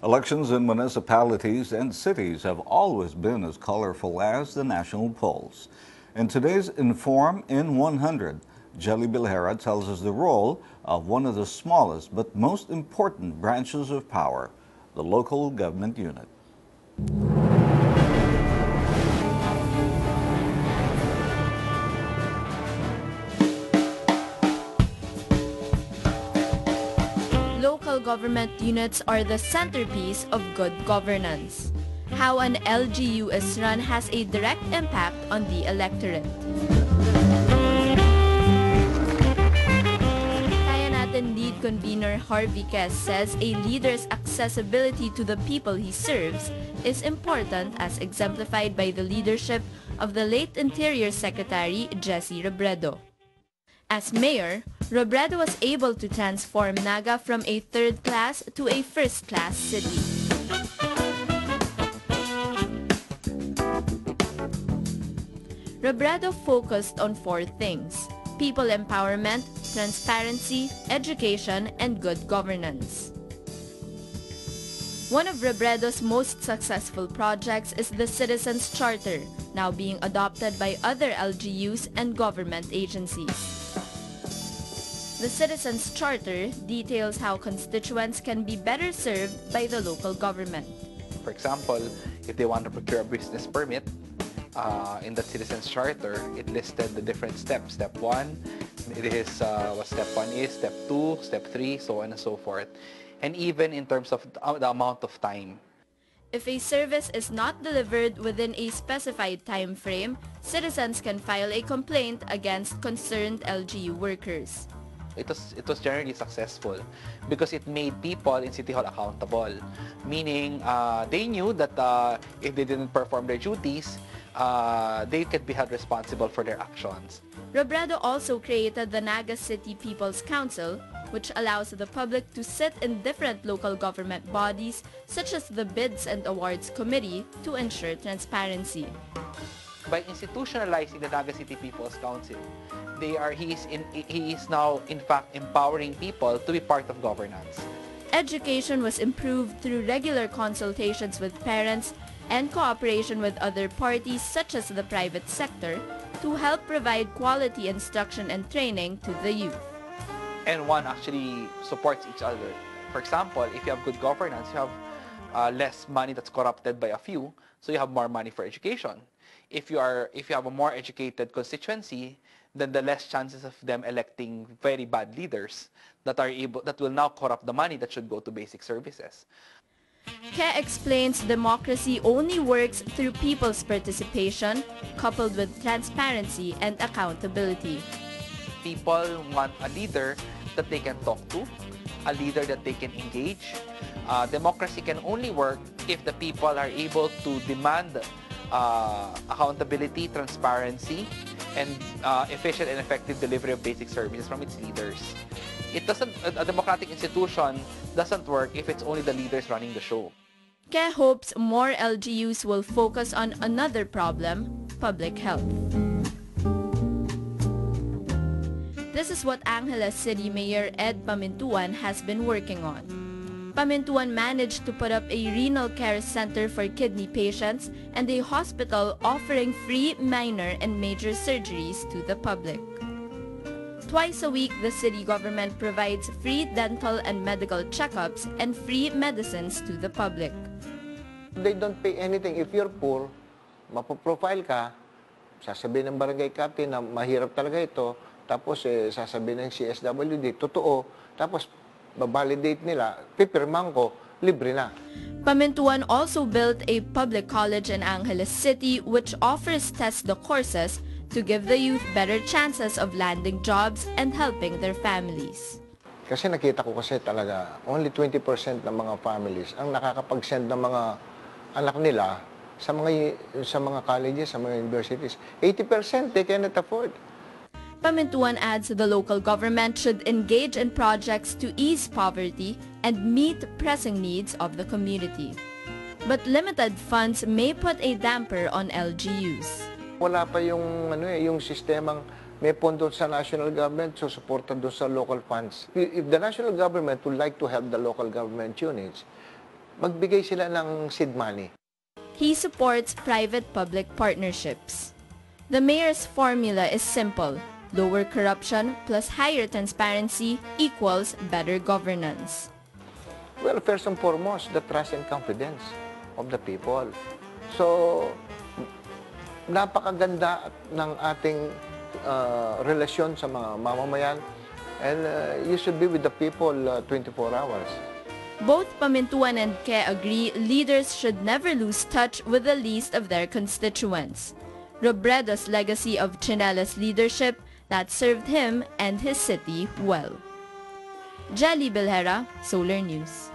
Elections in municipalities and cities have always been as colorful as the national polls. In today's Inform in 100, Jelly Bilhera tells us the role of one of the smallest but most important branches of power, the local government unit. Local government units are the centerpiece of good governance. How an LGU is run has a direct impact on the electorate. Kaya Natin lead convener Harvey Kess says a leader's accessibility to the people he serves is important, as exemplified by the leadership of the late Interior Secretary Jesse Robredo. As mayor, Robredo was able to transform Naga from a third-class to a first-class city. Robredo focused on four things: people empowerment, transparency, education, and good governance. One of Robredo's most successful projects is the Citizens Charter, now being adopted by other LGUs and government agencies. The Citizens Charter details how constituents can be better served by the local government. For example, if they want to procure a business permit, in the Citizens Charter, it listed the different steps. Step 1, it is what step 1 is, step 2, step 3, so on and so forth. And even in terms of the amount of time. If a service is not delivered within a specified time frame, citizens can file a complaint against concerned LGU workers. It was generally successful because it made people in City Hall accountable. Meaning, they knew that if they didn't perform their duties, they could be held responsible for their actions. Robredo also created the Naga City People's Council, which allows the public to sit in different local government bodies such as the Bids and Awards Committee to ensure transparency. By institutionalizing the Naga City People's Council, he is now in fact empowering people to be part of governance. Education was improved through regular consultations with parents and cooperation with other parties such as the private sector to help provide quality instruction and training to the youth. And one actually supports each other. For example, if you have good governance, you have less money that's corrupted by a few, so you have more money for education. If you have a more educated constituency, then the less chances of them electing very bad leaders that will now corrupt the money that should go to basic services. Ke explains democracy only works through people's participation, coupled with transparency and accountability. People want a leader that they can talk to, a leader that they can engage. Democracy can only work if the people are able to demand accountability, transparency, and efficient and effective delivery of basic services from its leaders. A democratic institution doesn't work if it's only the leaders running the show. Ke hopes more LGUs will focus on another problem: public health. This is what Angeles City Mayor Ed Pamintuan has been working on. Pamintuan managed to put up a renal care center for kidney patients and a hospital offering free minor and major surgeries to the public. Twice a week, the city government provides free dental and medical checkups and free medicines to the public. They don't pay anything. If you're poor, mapoprofile ka, sasabihin ng barangay captain na mahirap talaga ito, tapos sasabihin ng CSWD, totoo, tapos babalidate nila, pipirman ko, libre na. Pamintuan also built a public college in Angeles City which offers test the courses to give the youth better chances of landing jobs and helping their families. Kasi nakita ko kasi talaga, only 20% ng mga families ang nakakapag-send ng mga anak nila sa mga colleges, sa mga universities. 80% they cannot afford. Pamintuan adds the local government should engage in projects to ease poverty and meet pressing needs of the community. But limited funds may put a damper on LGUs. Wala pa yung sistemang may pondo sa national government, so supportan doon sa local funds. If the national government would like to help the local government units, magbigay sila ng seed money. He supports private-public partnerships. The mayor's formula is simple. Lower corruption plus higher transparency equals better governance. Well, first and foremost, the trust and confidence of the people. So, napakaganda ng ating relasyon sa mga mamamayan, and you should be with the people 24 hours. Both Pamintuan and Ke agree leaders should never lose touch with the least of their constituents. Robredo's legacy of Chinelas leadership that served him and his city well. Jelly Bilhera, Solar News.